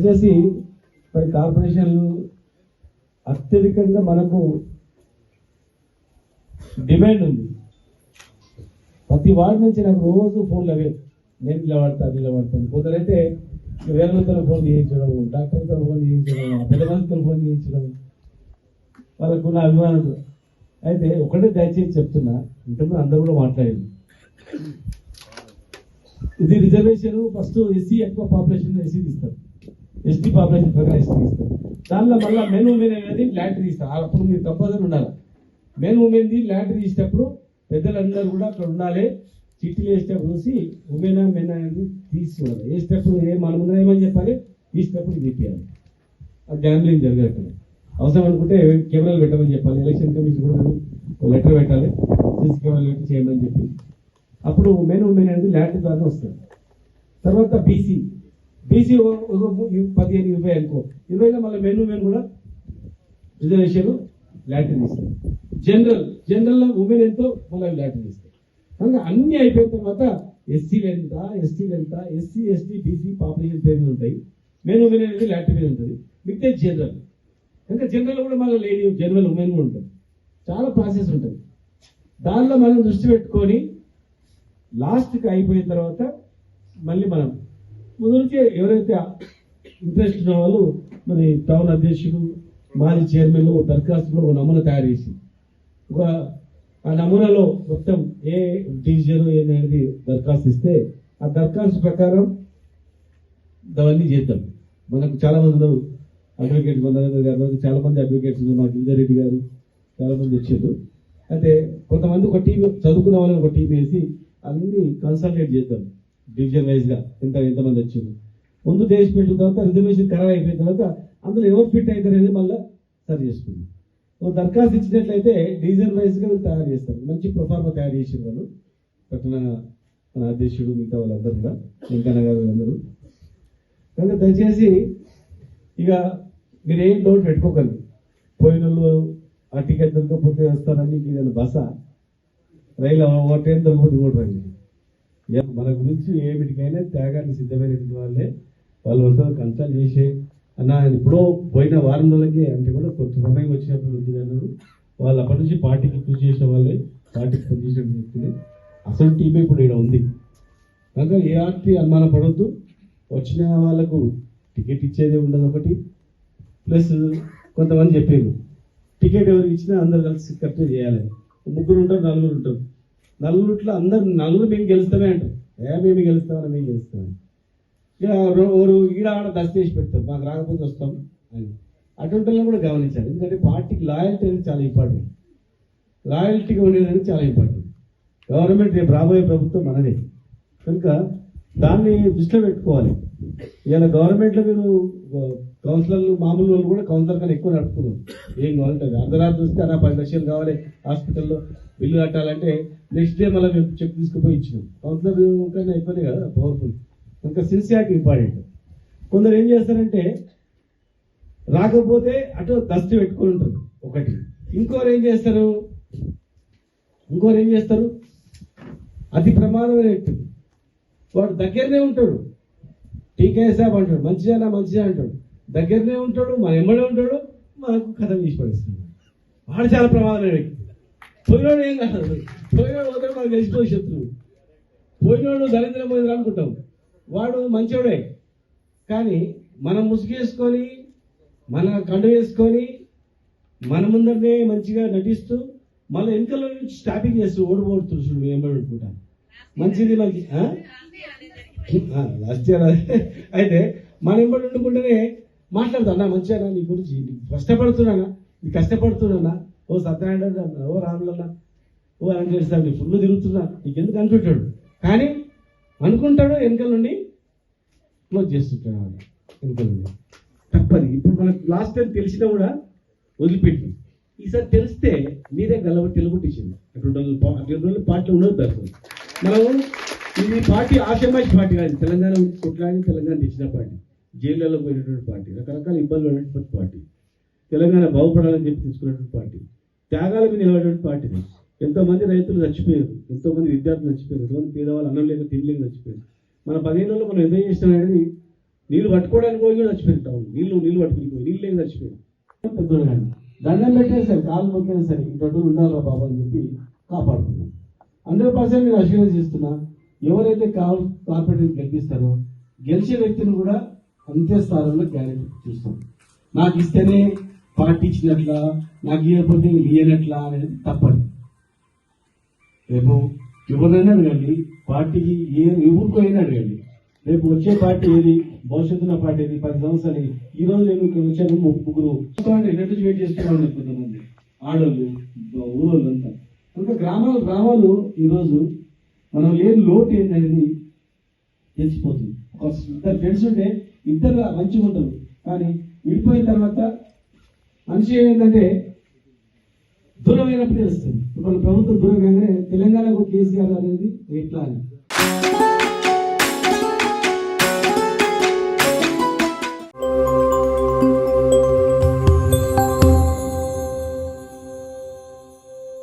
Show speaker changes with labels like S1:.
S1: దయచేసి మరి కార్పొరేషన్ అత్యధికంగా మనకు డిమాండ్ ఉంది. ప్రతి వార్డు నుంచి నాకు రోజు ఫోన్లు అవే, నేను ఇలా వాడతా అది ఇలా వాడతాను. కొందరైతే వేలతో ఫోన్ చేయించడం, డాక్టర్తో ఫోన్ చేయించడం, పెద్ద మందితో ఫోన్ చేయించడం, వాళ్ళకు నా అభిమానులు. అయితే ఒకటే దయచేసి చెప్తున్నా, ఇంతకుముందు అందరూ కూడా మాట్లాడింది, ఇది రిజర్వేషన్ ఫస్ట్ ఎస్సీ ఎక్కువ పాపులేషన్ ఎస్సీ తీస్తారు, ఎస్టీ పాపులేషన్ ప్రకారం ఎస్టీ తీస్తారు. దానిలో మళ్ళీ మెన్ ఉమెన్ అనేది ల్యాండ్ తీస్తారు. అప్పుడు మీరు కంపల్సరీ ఉండాలి. మెన్ ఉమెన్ది ల్యాండ్ తీసేటప్పుడు పెద్దలందరూ కూడా అక్కడ ఉండాలి. చిట్టీలు వేసేటప్పుడు చూసి ఉమెన్ మెన్ అనేది తీసుకోవాలి. వేసేటప్పుడు మన ముందర ఏమని చెప్పాలి, తీసేటప్పుడు తీపియాలి. అది గ్యాంబ్లింగ్ జరగదు అక్కడ. అవసరం అనుకుంటే కెమెరాలు పెట్టమని చెప్పాలి. ఎలక్షన్ కమిషన్ కూడా లెటర్ పెట్టాలి, సీసీ కెమెరాలు పెట్టి చేయమని చెప్పి. అప్పుడు మెన్ ఉమెన్ అనేది ల్యాండ్ ద్వారా వస్తుంది. తర్వాత బీసీ 15, 20 అనుకో, 20లో మళ్ళీ మెన్ ఉమెన్ కూడా రిజర్వేషన్ ల్యాండ్ ఇస్తారు. జనరల్లో ఉమెన్ ఎంతో మళ్ళీ ల్యాండ్ ఇస్తారు. కనుక అన్ని అయిపోయిన తర్వాత ఎస్సీలు ఎంత, ఎస్టీలు ఎంత, ఎస్సీ ఎస్టీ బీసీ పాపులేషన్ పేరు మీద ఉంటాయి. మెన్ ఉమెన్ అనేది ల్యాండ్ మీద ఉంటుంది. మిగతా జనరల్, ఇంకా జనరల్ కూడా మళ్ళీ లేడీ జనరల్ ఉమెన్ కూడా ఉంటుంది. చాలా ప్రాసెస్ ఉంటుంది. దానిలో మనం దృష్టి పెట్టుకొని లాస్ట్కి అయిపోయిన తర్వాత మళ్ళీ మనం ముందు నుంచి ఎవరైతే ఇంట్రెస్ట్ ఉన్న వాళ్ళు మరి టౌన్ అధ్యక్షుడు, మాజీ చైర్మన్ దరఖాస్తులో ఒక నమూనా తయారు చేసి ఆ నమూనాలో మొత్తం ఏ డివిజన్ అనేది దరఖాస్తు ఇస్తే ఆ దరఖాస్తు ప్రకారం అవన్నీ చేద్దాం. మనకు చాలా మంది ఉన్నారు అడ్వకేట్స్, చాలా మంది అడ్వకేట్స్ ఉన్నారు. మాకు విజయరెడ్డి గారు చాలా మంది వచ్చారు. అయితే కొంతమంది ఒక టీం చదువుకున్న వాళ్ళని ఒక టీం వేసి అన్ని కన్సల్టేట్ చేద్దాం. డివిజన్ వైజ్ గా ఎంతమంది వచ్చారు, ముందు చేసి పెట్టిన తర్వాత రిజర్వేషన్ ఖరారు అయిపోయిన తర్వాత అందులో ఎవరు ఫిట్ అవుతారు అనేది మళ్ళీ సరి చేసుకుంది. ఒక దరఖాస్తు ఇచ్చినట్లయితే డివిజన్ వైజ్ గా తయారు చేస్తారు. మంచి ప్రొఫార్మా తయారు చేసిన వాళ్ళు పట్టణ మన అధ్యక్షుడు, మిగతా వాళ్ళందరూ కూడా, వెంకన్న గారు అందరూ. కనుక దయచేసి ఇక మీరేం డౌట్ పెట్టుకోకండి. పోయిన వాళ్ళు ఆ టికెట్ దొరకకపోతే వస్తారని ఏదైనా బస రైలు ఒక ట్రైన్ దొరకకపోతే ఇంకోటి రైలు. మన గురించి ఏమిటికైనా త్యాగాన్ని సిద్ధమైనటువంటి వాళ్ళే వాళ్ళు వస్తారు కన్సల్ట్ చేసే అన్న ఎప్పుడో పోయిన వారం రోజులకి అంటే కూడా కొంచెం సమయం వచ్చినప్పుడు ఉంది అన్నారు. వాళ్ళు అప్పటి నుంచి పార్టీకి కృషి చేసిన వాళ్ళే, పార్టీకి పనిచేసిన వ్యక్తులే. అసలు టీమే ఇప్పుడు ఇక్కడ ఉంది. కనుక ఏ ఆర్టీ అనుమానం పడవద్దు. వచ్చిన వాళ్ళకు టికెట్ ఇచ్చేదే ఉండదు ఒకటి. ప్లస్ కొంతమంది చెప్పారు టికెట్ ఎవరికి ఇచ్చినా అందరు కలిసి కరెక్ట్గా చేయాలి. 3 ఉంటారు, 4 ఉంటారు. 4 అందరు 4 మేము గెలుస్తామే అంటారు. మేము గెలుస్తామని మేము గెలుస్తామని ఇక ఈడ ఆడ దస్త చేసి పెడతారు, మాకు రాకపోతే వస్తాం అని. అటువంటి కూడా గమనించాలి. ఎందుకంటే పార్టీకి లాయల్టీ అనేది చాలా ఇంపార్టెంట్. లాయల్టీగా ఉండేది అనేది చాలా ఇంపార్టెంట్. గవర్నమెంట్ రేపు రాబోయే ప్రభుత్వం మనదే. కనుక దాన్ని దృష్టిలో పెట్టుకోవాలి. ఇలా గవర్నమెంట్లో మీరు కౌన్సిలర్లు మామూలు వాళ్ళు కూడా కౌన్సిలర్ కన్నా ఎక్కువ నడుపుతున్నారు. ఏం కావాలంటే అర్ధరాత్రి చూస్తే అలా 10 లక్షలు కావాలి హాస్పిటల్లో బిల్లు కట్టాలంటే నెక్స్ట్ డే మళ్ళీ మేము చెక్ తీసుకుపోయి ఇచ్చినాం. కౌన్సిలర్ కన్నా ఎక్కువనే కదా పవర్ఫుల్. ఇంకా సిన్సియారిటీ ఇంపార్టెంట్. కొందరు ఏం చేస్తారంటే రాకపోతే అటు దస్తి పెట్టుకొని ఉంటారు ఒకటి. ఇంకోరు ఏం చేస్తారు అతి ప్రమాదమైన వ్యక్తి. వాడు దగ్గరనే ఉంటాడు, టీకే సాబ్ అంటాడు, మంచిగా అంటాడు, దగ్గరనే ఉంటాడు, మన ఎమ్మడే ఉంటాడు, మనకు కథ తీసి పడిస్తున్నాడు. వాడు చాలా ప్రమాదమైన వ్యక్తి. పోయినోడు ఏం కాదు, పోయినోడు పోతే మనకు తెలిసిపోయి శత్రువు. పోయినోడు దరిద్రం పోయింది అనుకుంటాం, వాడు మంచోడే. కానీ మనం ముసుగేసుకొని మన కండు వేసుకొని మన ముందరనే మంచిగా నటిస్తూ మళ్ళీ వెనుకల నుంచి స్టాపింగ్ చేస్తూ ఓడిపోతుడు ఏమనుకుంటాను మంచిది మంచి లాస్ట్ ఇయర్. అయితే మన ఎంబడి ఉండుకుంటేనే మాట్లాడతాను మంచిగా నీ గురించి కష్టపడుతున్నానా, నీ కష్టపడుతున్నానా, ఓ సత్యనారాయణ అన్న, ఓ రాములన్న, ఓ వెంకటేశ్వర నీ ఫుల్ తిరుగుతున్నా నీకెందుకు అనుకుంటాడు. కానీ అనుకుంటాడు వెనుకల నుండి క్లోజ్ చేస్తుంటాడు. వెనుకల నుండి తప్పది. ఇప్పుడు మనకు లాస్ట్ టైం తెలిసినా కూడా వదిలిపెట్టి ఈసారి తెలిస్తే మీరే తెలుగుట్టించింది. అటువంటి రోజులు పార్టీ ఉండదు. మనం ఇది పార్టీ ఆషమాషి పార్టీ కాదు. తెలంగాణ కొట్లాడి తెలంగాణ తెచ్చిన పార్టీ, జైళ్ళలో పోయినటువంటి పార్టీ, రకరకాల ఇబ్బందులు ఉన్నటువంటి పార్టీ, తెలంగాణ బాగుపడాలని చెప్పి తీసుకున్నటువంటి పార్టీ, త్యాగాల మీద నిలబడినటువంటి పార్టీ. ఎంతోమంది రైతులు చచ్చిపోయారు, ఎంతోమంది విద్యార్థులు చచ్చిపోయారు, ఎంతోమంది పేదవాళ్ళు అన్నం లేక తినలేక చచ్చిపోయారు. మన 10 ఏళ్లలో మనం ఎంజాయ్ చేసిన అనేది నీళ్ళు పట్టుకోవడానికి పోయి కూడా చచ్చిపోయింటాం. నీళ్ళు పట్టుకుని పోయి నీళ్ళు లేక చచ్చిపోయింది. పెద్దోడు కానీ దండం పెట్టినా సరే, కాలు మొక్కినా సరే, ఇంకోటి ఉండాలా బాబు అని చెప్పి కాపాడుతున్నాం. 100% నేను అష్యూరెన్స్ ఇస్తున్నా, ఎవరైతే కార్పొరేటర్ గెలిపిస్తారో గెలిచే వ్యక్తిని కూడా అంతే స్థానంలో గ్యారెంటీ చూస్తాం. నాకు ఇస్తేనే పార్టీ ఇచ్చినట్లా, నాకు ఇవ్వకపోతే ఇయ్యనట్లా అనేది తప్పదు. రేపు ఎవరైనా అడగండి, పార్టీకి ఎవరికైనా అడగండి, రేపు వచ్చే పార్టీ ఏది, భవిష్యత్తున్న పార్టీ ఏది, 10 సంవత్సరాలు. ఈ రోజు నేను ఇక్కడ వచ్చాను, ముగ్గురు ఎన్నట్టు వెయిట్ చేస్తున్నాను కొంతమంది ఆడోళ్ళు, ఊరోళ్ళు అంతా. ఇంకా గ్రామాలు ఈరోజు మనం లేని లోటు ఏంటనేది తెలిసిపోతుంది. ఒక ఇద్దరు ఫ్రెండ్స్ ఉంటే ఇద్దరు మంచిగా ఉంటారు, కానీ విడిపోయిన తర్వాత మనిషి ఏంటంటే దూరమైనప్పుడు తెలుస్తుంది. ఇప్పుడు ప్రభుత్వం దూరం కాగానే తెలంగాణకు కేసీఆర్ అనేది ఎట్లా అని